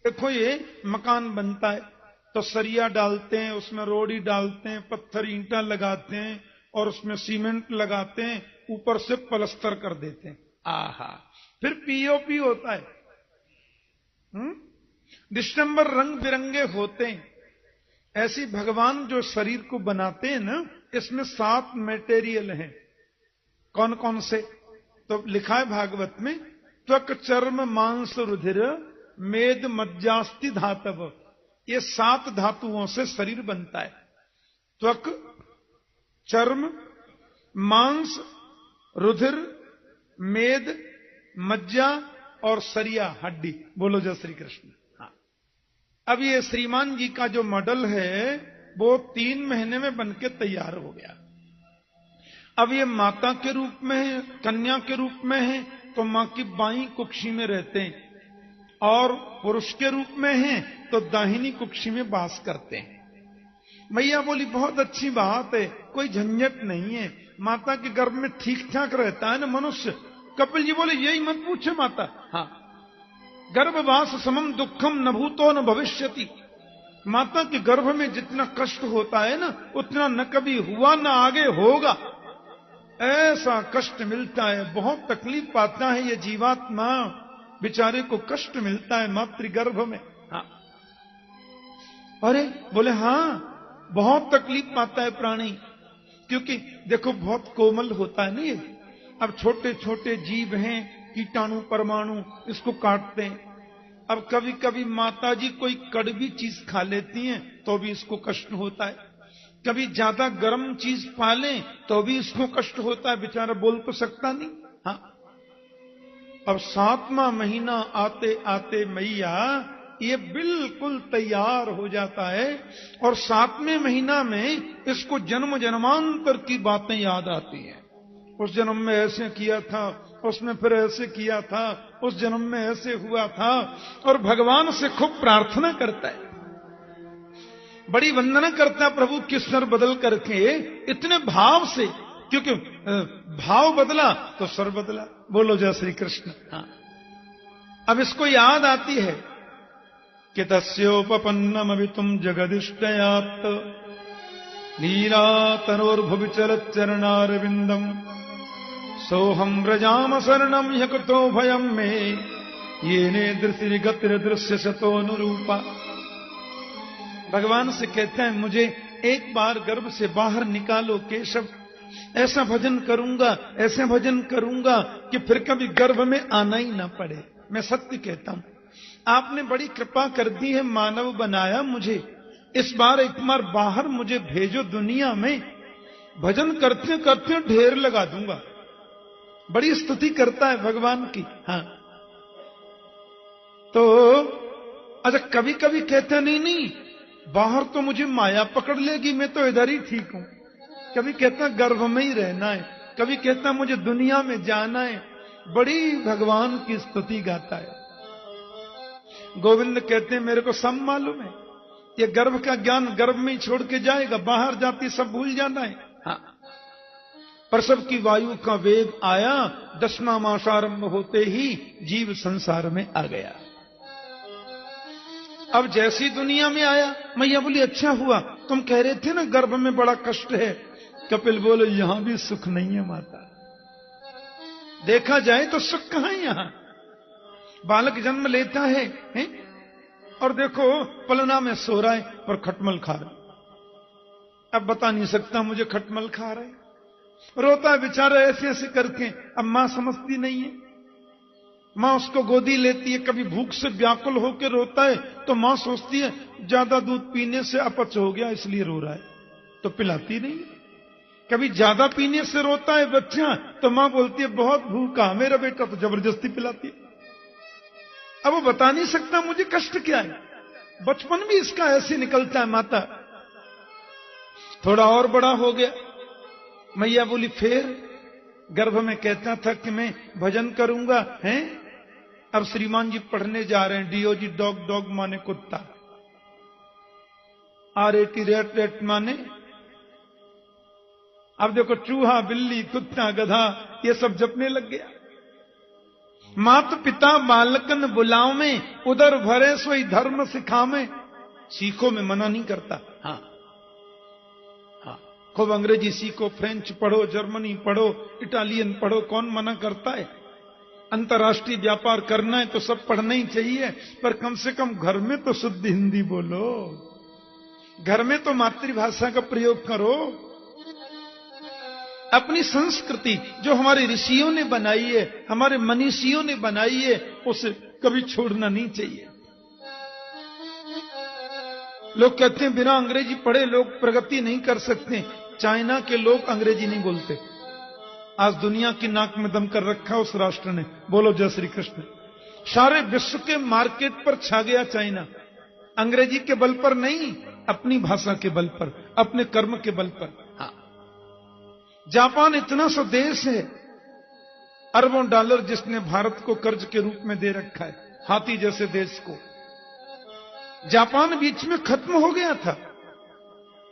देखो ये मकान बनता है तो सरिया डालते हैं, उसमें रोड़ी डालते हैं, पत्थर ईंटा लगाते हैं और उसमें सीमेंट लगाते हैं, ऊपर से प्लस्तर कर देते हैं। आहा, फिर पीओपी होता है। दिसंबर रंग बिरंगे होते हैं। ऐसी भगवान जो शरीर को बनाते हैं ना, इसमें 7 मटेरियल हैं। कौन कौन से? तो लिखा है भागवत में, त्वक चर्म मांस रुधिर मेद मज्जास्ति धातव। ये 7 धातुओं से शरीर बनता है। त्वक, चर्म, मांस, रुधिर, मेद, मज्जा और सरिया हड्डी। बोलो जय श्री कृष्ण। हाँ, अब ये श्रीमान जी का जो मॉडल है वो 3 महीने में बनके तैयार हो गया। अब ये माता के रूप में है, कन्या के रूप में है तो मां की बाईं कुक्षी में रहते हैं, और पुरुष के रूप में है तो दाहिनी कुक्षी में वास करते हैं। मैया बोली बहुत अच्छी बात है, कोई झंझट नहीं है, माता के गर्भ में ठीक ठाक रहता है ना मनुष्य। कपिल जी बोले यही मत पूछे माता। हाँ, गर्भवास समम दुखम न भूतो न भविष्यति। माता के गर्भ में जितना कष्ट होता है ना, उतना न कभी हुआ न आगे होगा। ऐसा कष्ट मिलता है, बहुत तकलीफ पाता है ये जीवात्मा, बेचारे को कष्ट मिलता है मातृगर्भ में। हाँ, अरे बोले हाँ, बहुत तकलीफ पाता है प्राणी, क्योंकि देखो बहुत कोमल होता है ना ये। अब छोटे छोटे जीव हैं, कीटाणु परमाणु, इसको काटते हैं। अब कभी कभी माताजी कोई कड़वी चीज खा लेती हैं तो भी इसको कष्ट होता है, कभी ज्यादा गर्म चीज पा लें तो भी इसको कष्ट होता है, बेचारा बोल तो सकता नहीं। हाँ, अब 7वां महीना आते आते मैया ये बिल्कुल तैयार हो जाता है, और 7वें महीना में इसको जन्म जन्मांतर की बातें याद आती हैं। उस जन्म में ऐसे किया था, उसमें फिर ऐसे किया था, उस जन्म में ऐसे हुआ था, और भगवान से खूब प्रार्थना करता है, बड़ी वंदना करता है प्रभु की स्वर बदल करके, इतने भाव से, क्योंकि भाव बदला तो स्वर बदला। बोलो जय श्री कृष्ण। हाँ, अब इसको याद आती है कि तस्योपपन्नम अभितुम जगदिष्टयात् लीला तनोर्भुवि चलत् चरणारविंदम सोहम व्रजाम शरणम ह्यकुतो भयम मे येने दृश्य गतिर दृश्य सतोनुरूपा। भगवान से कहते हैं मुझे एक बार गर्भ से बाहर निकालो केशव, ऐसा भजन करूंगा, ऐसे भजन करूंगा कि फिर कभी गर्भ में आना ही ना पड़े। मैं सत्य कहता हूं, आपने बड़ी कृपा कर दी है, मानव बनाया मुझे, इस बार एक बार बाहर मुझे भेजो दुनिया में, भजन करते करते ढेर लगा दूंगा। बड़ी स्तुति करता है भगवान की। हाँ, तो अच्छा कभी कभी कहते नहीं नहीं बाहर तो मुझे माया पकड़ लेगी, मैं तो इधर ही ठीक हूं। कभी कहता गर्भ में ही रहना है, कभी कहता मुझे दुनिया में जाना है। बड़ी भगवान की स्तुति गाता है। गोविंद कहते हैं मेरे को सब मालूम है, ये गर्भ का ज्ञान गर्भ में ही छोड़ के जाएगा, बाहर जाती सब भूल जाना है। हाँ, प्रसव की वायु का वेग आया, 10वां मास आरंभ होते ही जीव संसार में आ गया। अब जैसी दुनिया में आया, मैया बोली अच्छा हुआ, तुम कह रहे थे ना गर्भ में बड़ा कष्ट है। कपिल बोले यहां भी सुख नहीं है माता, देखा जाए तो सुख कहां है यहां। बालक जन्म लेता है और देखो पलना में सो रहा है पर खटमल खा रहा है। अब बता नहीं सकता मुझे खटमल खा रहा है, रोता है बेचारा ऐसे ऐसे करके। अब मां समझती नहीं है, मां उसको गोदी लेती है, कभी भूख से व्याकुल होकर रोता है तो मां सोचती है ज्यादा दूध पीने से अपच हो गया इसलिए रो रहा है, तो पिलाती नहीं। कभी ज्यादा पीने से रोता है बच्चा तो मां बोलती है बहुत भूखा मेरा बेटा, तो जबरदस्ती पिलाती है। अब वो बता नहीं सकता मुझे कष्ट क्या है, बचपन भी इसका ऐसे निकलता है। माता थोड़ा और बड़ा हो गया, मैया बोली फिर गर्भ में कहता था कि मैं भजन करूंगा, हैं? अब श्रीमान जी पढ़ने जा रहे हैं, डीओजी डॉग, डॉग माने कुत्ता, RAT रेट, रेट माने। अब देखो चूहा, बिल्ली, कुत्ता, गधा ये सब जपने लग गया। मात पिता बालकन बुलाओ में, उधर भरे सोई धर्म सिखावे। सीखो में मना नहीं करता। हाँ हाँ, खूब अंग्रेजी सीखो, फ्रेंच पढ़ो, जर्मनी पढ़ो, इटालियन पढ़ो, कौन मना करता है? अंतर्राष्ट्रीय व्यापार करना है तो सब पढ़ना ही चाहिए, पर कम से कम घर में तो शुद्ध हिंदी बोलो, घर में तो मातृभाषा का प्रयोग करो। अपनी संस्कृति जो हमारे ऋषियों ने बनाई है, हमारे मनीषियों ने बनाई है, उसे कभी छोड़ना नहीं चाहिए। लोग कहते हैं बिना अंग्रेजी पढ़े लोग प्रगति नहीं कर सकते। चाइना के लोग अंग्रेजी नहीं बोलते। आज दुनिया की नाक में दम कर रखा उस राष्ट्र ने। बोलो जय श्री कृष्ण। सारे विश्व के मार्केट पर छा गया चाइना, अंग्रेजी के बल पर नहीं, अपनी भाषा के बल पर, अपने कर्म के बल पर। हाँ, जापान इतना सा देश है, अरबों डॉलर जिसने भारत को कर्ज के रूप में दे रखा है, हाथी जैसे देश को। जापान बीच में खत्म हो गया था,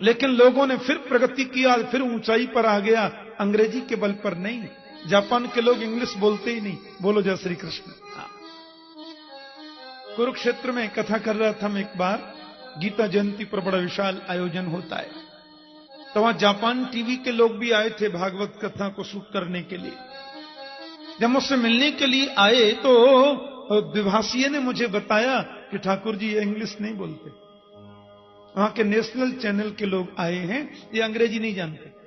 लेकिन लोगों ने फिर प्रगति किया, फिर ऊंचाई पर आ गया, अंग्रेजी के बल पर नहीं। जापान के लोग इंग्लिश बोलते ही नहीं। बोलो जय श्री कृष्ण। कुरुक्षेत्र में कथा कर रहा था मैं एक बार, गीता जयंती पर बड़ा विशाल आयोजन होता है, तो वहां जापान टीवी के लोग भी आए थे भागवत कथा को शूट करने के लिए। जब मुझसे मिलने के लिए आए तो द्विभाषीय ने मुझे बताया कि ठाकुर जी ये इंग्लिश नहीं बोलते, वहां के नेशनल चैनल के लोग आए हैं, ये अंग्रेजी नहीं जानते।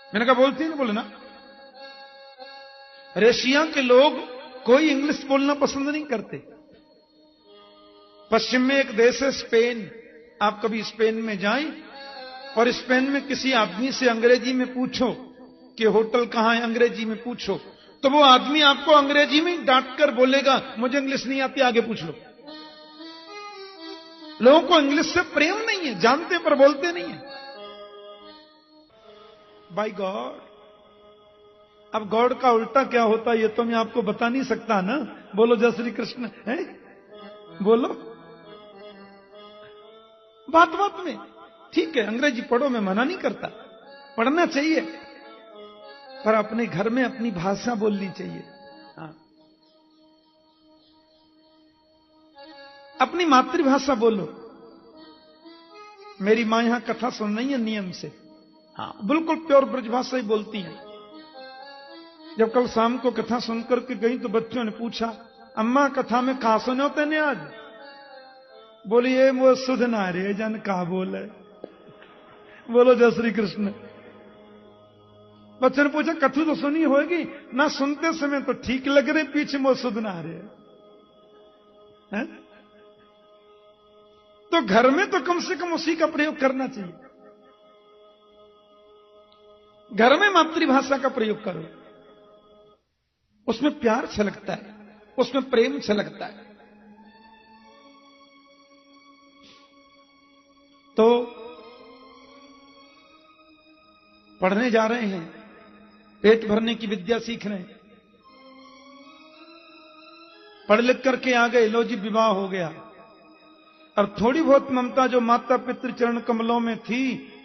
मैंने कहा बोलते ही नहीं। बोले ना, रशिया के लोग कोई इंग्लिश बोलना पसंद नहीं करते। पश्चिम में एक देश है स्पेन, आप कभी स्पेन में जाएं और स्पेन में किसी आदमी से अंग्रेजी में पूछो कि होटल कहां है, अंग्रेजी में पूछो, तो वो आदमी आपको अंग्रेजी में डांट कर बोलेगा मुझे इंग्लिश नहीं आती, आगे पूछ लो। लोगों को इंग्लिश से प्रेम नहीं है, जानते पर बोलते नहीं है। बाय गॉड, अब गॉड का उल्टा क्या होता है ये तो मैं आपको बता नहीं सकता ना। बोलो जय श्री कृष्ण है। बोलो, बात बात में ठीक है, अंग्रेजी पढ़ो, मैं मना नहीं करता, पढ़ना चाहिए, पर अपने घर में अपनी भाषा बोलनी चाहिए। हाँ, अपनी मातृभाषा बोलो। मेरी मां यहां कथा सुन रही है नियम से, हाँ बिल्कुल प्योर ब्रजभाषा ही बोलती हैं। जब कल शाम को कथा सुनकर के गई तो बच्चों ने पूछा, अम्मा कथा में कहा सुने होते ने आज? बोलिए वो सुध ना रे जन कहा बोले। बोलो जय श्री कृष्ण। बच्चों ने पूछा कथू तो सुनी होगी ना, सुनते समय तो ठीक लग रहे, पीछे वो सुध ना रहे हैं? तो घर में तो कम से कम उसी का प्रयोग करना चाहिए। घर में मातृभाषा का प्रयोग करो, उसमें प्यार छलकता है, उसमें प्रेम छलकता है। तो पढ़ने जा रहे हैं, पेट भरने की विद्या सीख रहे हैं, पढ़ लिख करके आ गए, लो जी विवाह हो गया। और थोड़ी बहुत ममता जो माता पितृ चरण कमलों में थी,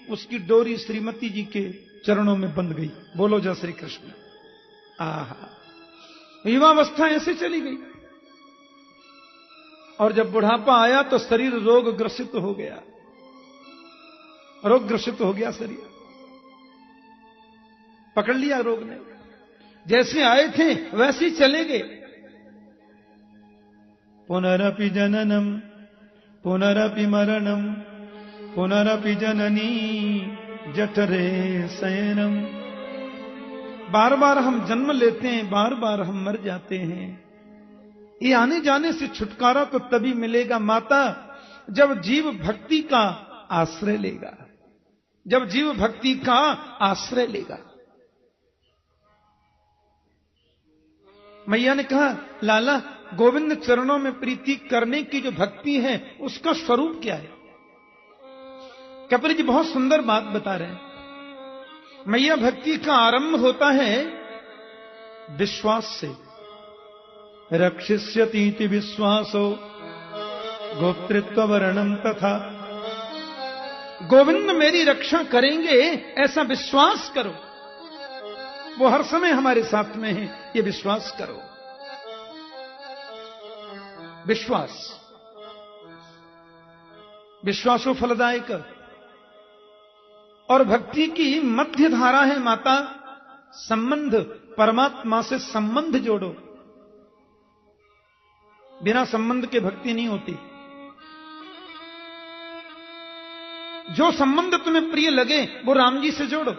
उसकी डोरी श्रीमती जी के चरणों में बंध गई। बोलो जय श्री कृष्ण। आहा, युवावस्था ऐसे चली गई, और जब बुढ़ापा आया तो शरीर रोग ग्रसित हो गया, रोग ग्रसित हो गया शरीर, पकड़ लिया रोग ने। जैसे आए थे वैसे ही चले गए। पुनरपि जननम पुनरपि मरणम पुनरपि जननी जठरे शयनम। बार बार हम जन्म लेते हैं, बार बार हम मर जाते हैं। ये आने जाने से छुटकारा तो तभी मिलेगा माता, जब जीव भक्ति का आश्रय लेगा, जब जीव भक्ति का आश्रय लेगा। मैया ने कहा, लाला गोविंद चरणों में प्रीति करने की जो भक्ति है उसका स्वरूप क्या है? कपिल जी बहुत सुंदर बात बता रहे हैं। मैया भक्ति का आरंभ होता है विश्वास से। रक्षिष्यतीति विश्वासो गोप्तृत्व वर्णम तथा। गोविंद मेरी रक्षा करेंगे ऐसा विश्वास करो। वो हर समय हमारे साथ में है, ये विश्वास करो। विश्वासो फलदायक। और भक्ति की मध्य धारा है माता, संबंध, परमात्मा से संबंध जोड़ो। बिना संबंध के भक्ति नहीं होती। जो संबंध तुम्हें प्रिय लगे वो राम जी से जोड़ो,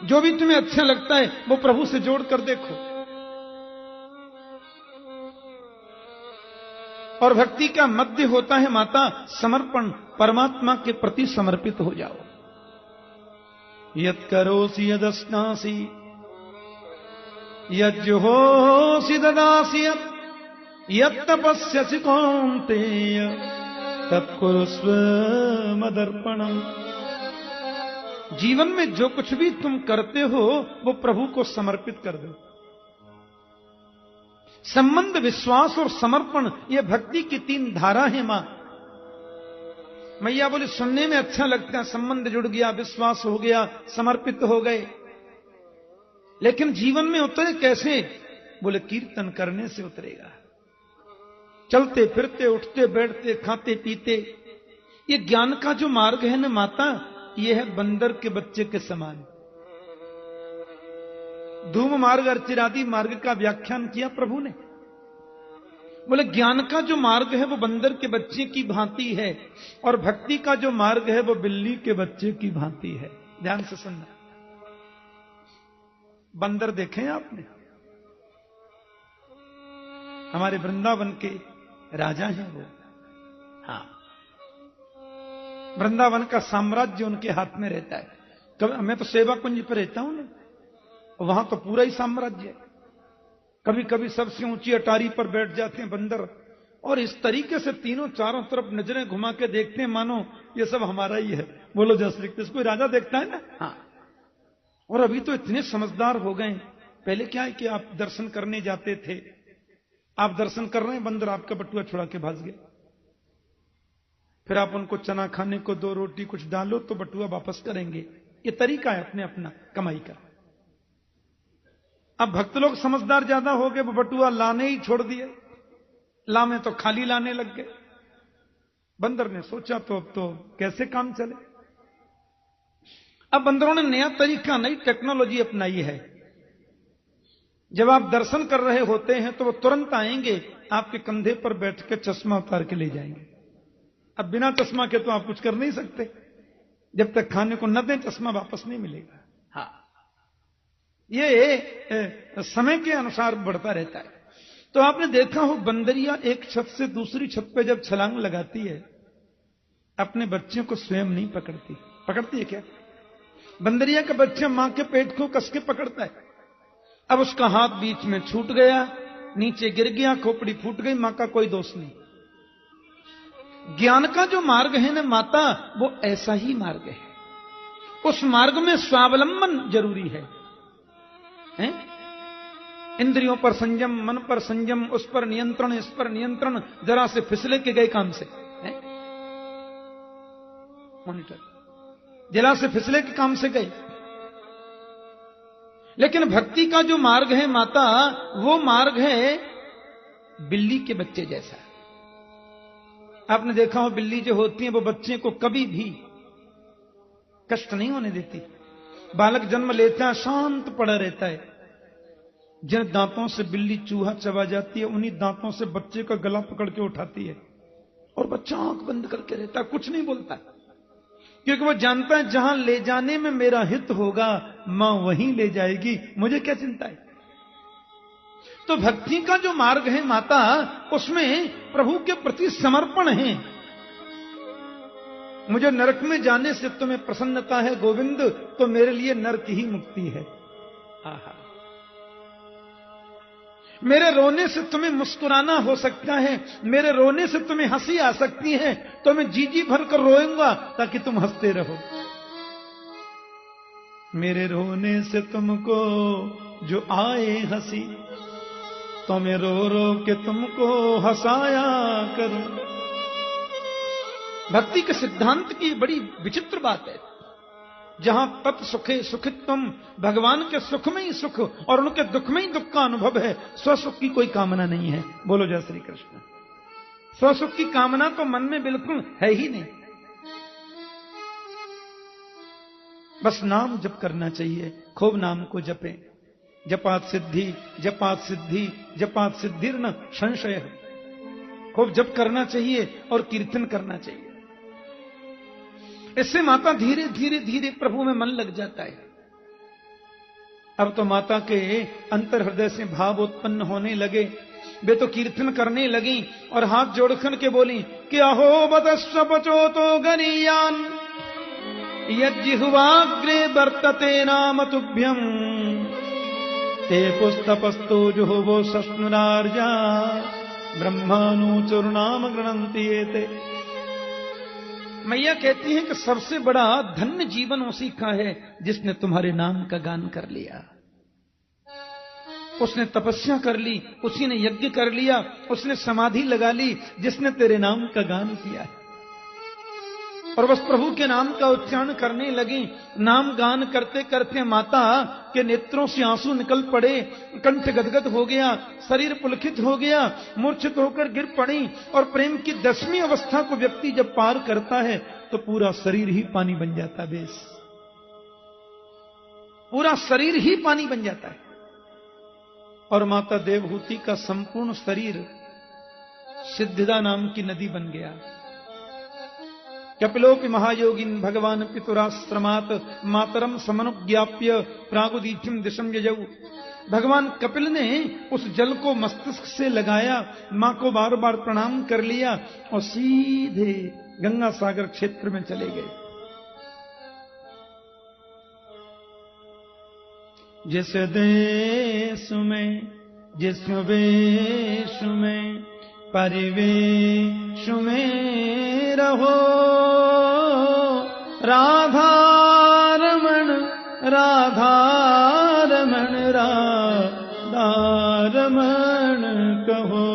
जो भी तुम्हें अच्छा लगता है वो प्रभु से जोड़ कर देखो। और भक्ति का मध्य होता है माता समर्पण, परमात्मा के प्रति समर्पित हो जाओ। यत् करोसि यदस्नासि यज्जुहोसि ददासि यत् तपस्यसि कौन्तेय तत्कुरुस्व मदर्पणम्। जीवन में जो कुछ भी तुम करते हो वो प्रभु को समर्पित कर दो। संबंध, विश्वास और समर्पण, ये भक्ति की 3 धारा है मां। मैया बोले सुनने में अच्छा लगता है, संबंध जुड़ गया, विश्वास हो गया, समर्पित हो गए, लेकिन जीवन में उतरे कैसे? बोले कीर्तन करने से उतरेगा। चलते फिरते, उठते बैठते, खाते पीते, ये ज्ञान का जो मार्ग है ना माता, ये है बंदर के बच्चे के समान। धूम मार्ग अर्चिरादि मार्ग का व्याख्यान किया प्रभु ने। बोले ज्ञान का जो मार्ग है वो बंदर के बच्चे की भांति है, और भक्ति का जो मार्ग है वो बिल्ली के बच्चे की भांति है। ध्यान से सुनना। बंदर देखे आपने? हमारे वृंदावन के राजा हैं वो। हाँ, वृंदावन का साम्राज्य उनके हाथ में रहता है। मैं तो सेवा कुंज पर रहता हूं ना, वहां तो पूरा ही साम्राज्य है। कभी कभी सबसे ऊंची अटारी पर बैठ जाते हैं बंदर, और इस तरीके से तीनों चारों तरफ नजरें घुमा के देखते हैं मानो ये सब हमारा ही है। बोलो जय श्री कृष्ण। कोई राजा देखता है ना? हाँ। और अभी तो इतने समझदार हो गए। पहले क्या है कि आप दर्शन करने जाते थे, आप दर्शन कर रहे हैं, बंदर आपका बटुआ छुड़ा के भाग गया, फिर आप उनको चना खाने को 2 रोटी कुछ डालो तो बटुआ वापस करेंगे। ये तरीका है अपने अपना कमाई का। अब भक्त लोग समझदार ज्यादा हो गए, वो बटुआ लाने ही छोड़ दिए, लामे तो खाली लाने लग गए। बंदर ने सोचा तो अब तो कैसे काम चले। अब बंदरों ने नया तरीका, नई टेक्नोलॉजी अपनाई है। जब आप दर्शन कर रहे होते हैं तो वो तुरंत आएंगे, आपके कंधे पर बैठ के चश्मा उतार के ले जाएंगे। अब बिना चश्मा के तो आप कुछ कर नहीं सकते, जब तक खाने को न दें चश्मा वापस नहीं मिलेगा। हाँ, ये समय के अनुसार बढ़ता रहता है। तो आपने देखा हो बंदरिया एक छत से दूसरी छत पे जब छलांग लगाती है, अपने बच्चों को स्वयं नहीं पकड़ती। पकड़ती है क्या? बंदरिया का बच्चा मां के पेट को कस के पकड़ता है। अब उसका हाथ बीच में छूट गया, नीचे गिर गया, खोपड़ी फूट गई, मां का कोई दोष नहीं। ज्ञान का जो मार्ग है ना माता, वो ऐसा ही मार्ग है। उस मार्ग में स्वावलंबन जरूरी है? इंद्रियों पर संयम, मन पर संयम, उस पर नियंत्रण, इस पर नियंत्रण, जरा से फिसले के गए काम से मॉनिटर, जरा से फिसले के काम से गए। लेकिन भक्ति का जो मार्ग है माता, वो मार्ग है बिल्ली के बच्चे जैसा। आपने देखा हो बिल्ली जो होती है वो बच्चे को कभी भी कष्ट नहीं होने देती। बालक जन्म लेता है, शांत पड़ा रहता है। जिन दांतों से बिल्ली चूहा चबा जाती है, उन्हीं दांतों से बच्चे का गला पकड़ के उठाती है, और बच्चा आंख बंद करके रहता है, कुछ नहीं बोलता, क्योंकि वो जानता है जहां ले जाने में मेरा हित होगा मां वहीं ले जाएगी, मुझे क्या चिंता है। तो भक्ति का जो मार्ग है माता, उसमें प्रभु के प्रति समर्पण है। मुझे नरक में जाने से तुम्हें प्रसन्नता है गोविंद, तो मेरे लिए नरक ही मुक्ति है। आहा, मेरे रोने से तुम्हें मुस्कुराना हो सकता है, मेरे रोने से तुम्हें हंसी आ सकती है, तो मैं जी जी भर कर रोऊंगा ताकि तुम हंसते रहो। मेरे रोने से तुमको जो आए हंसी, तो मैं रो रो के तुमको हंसाया करूं। भक्ति के सिद्धांत की बड़ी विचित्र बात है। जहां तत् सुखे सुखित्वम, भगवान के सुख में ही सुख और उनके दुख में ही दुख का अनुभव है। स्वसुख की कोई कामना नहीं है। बोलो जय श्री कृष्ण। स्वसुख की कामना तो मन में बिल्कुल है ही नहीं। बस नाम जप करना चाहिए, खूब नाम को जपें। जपात सिद्धि, जपात सिद्धि, जपात सिद्धिर्न संशय। खूब जप करना चाहिए और कीर्तन करना चाहिए। इससे माता धीरे धीरे धीरे प्रभु में मन लग जाता है। अब तो माता के अंतर हृदय से भाव उत्पन्न होने लगे। वे तो कीर्तन करने लगी और हाथ जोड़कर के बोली कि अहो बतस्व पचो तो गनीयान यज्जिह्वाग्रे वर्तते नाम तुभ्यम ते पुस्तपस्तो जुहुवो सस्नुरार्या ब्रह्मानुचुर्नाम गृणन्ति एते। मैया कहती हैं कि सबसे बड़ा धन्य जीवन उसी का है जिसने तुम्हारे नाम का गान कर लिया। उसने तपस्या कर ली, उसी ने यज्ञ कर लिया, उसने समाधि लगा ली जिसने तेरे नाम का गान किया। और बस प्रभु के नाम का उच्चारण करने लगी। नाम गान करते करते माता के नेत्रों से आंसू निकल पड़े, कंठ गदगद हो गया, शरीर पुलकित हो गया, मूर्छित होकर गिर पड़ी। और प्रेम की 10वीं अवस्था को व्यक्ति जब पार करता है तो पूरा शरीर ही पानी बन जाता है। बेस पूरा शरीर ही पानी बन जाता है। और माता देवहूति का संपूर्ण शरीर सिद्धिदा नाम की नदी बन गया। कपिलोपि महायोगिन भगवान पितुराश्रमात मातरम समनुज्ञाप्य प्रागुदीथिम दिशम यजौ। भगवान कपिल ने उस जल को मस्तिष्क से लगाया, मां को बार बार प्रणाम कर लिया और सीधे गंगा सागर क्षेत्र में चले गए। जिस देश में जिस वेश में परिवेश में रहो राधा रमण राधा रमण राधा रमण कहो।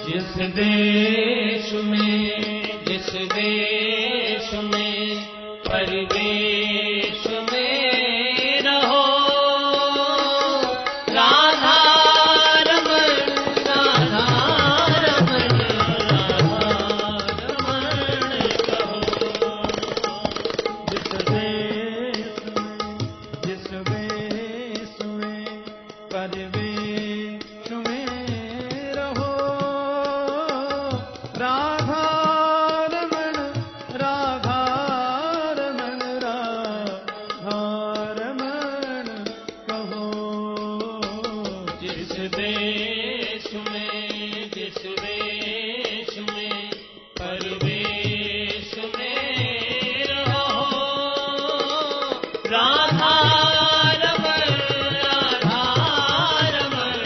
जिस देश में परिवेश में रहो राधा रमण राधा रमण राधा रमण कहो। जिस वेश में परिवेश में रहो राधा रमण राधा रमण राधा रमण कहो। जिस देश में परिवेश में रहो राधा रमण राधा रमण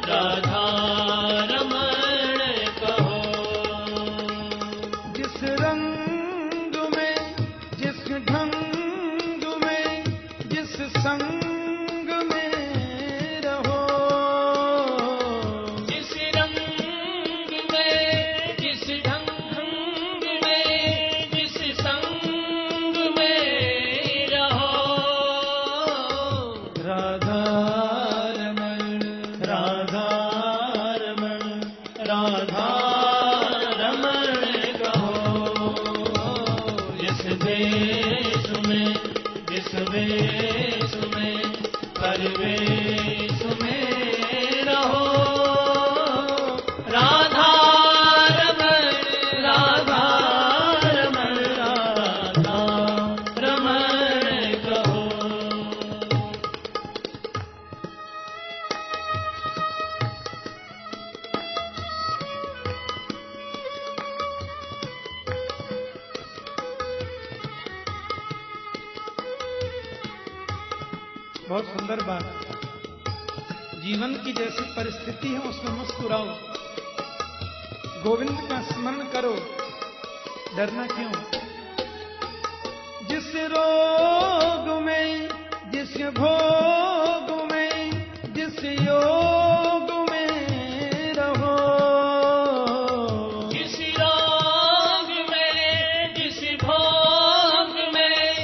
राधा रमण कहो। जिस रंग में जिस ढंग में जिस संग में रहो जिस रंग में जिस ढंग में जिस संग में रहो राधा रमण राधा रमण राधा रमण कहो। जिस देश में परिवेश में रहो राधा रमण राधा रमण राधा रमण कहो। बहुत सुंदर बात। जीवन की जैसी परिस्थिति है उसमें मुस्कुराओ, गोविंद का स्मरण करो, डरना क्यों। जिस रोग में जिस भोग में जिस योग में रहो जिस रोग में जिस भोग में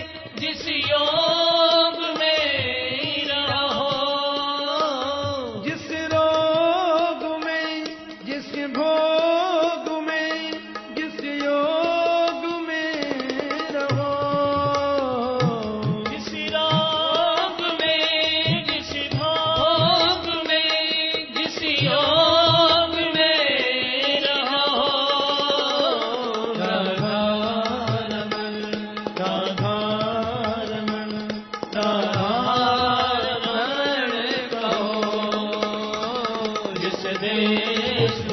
देश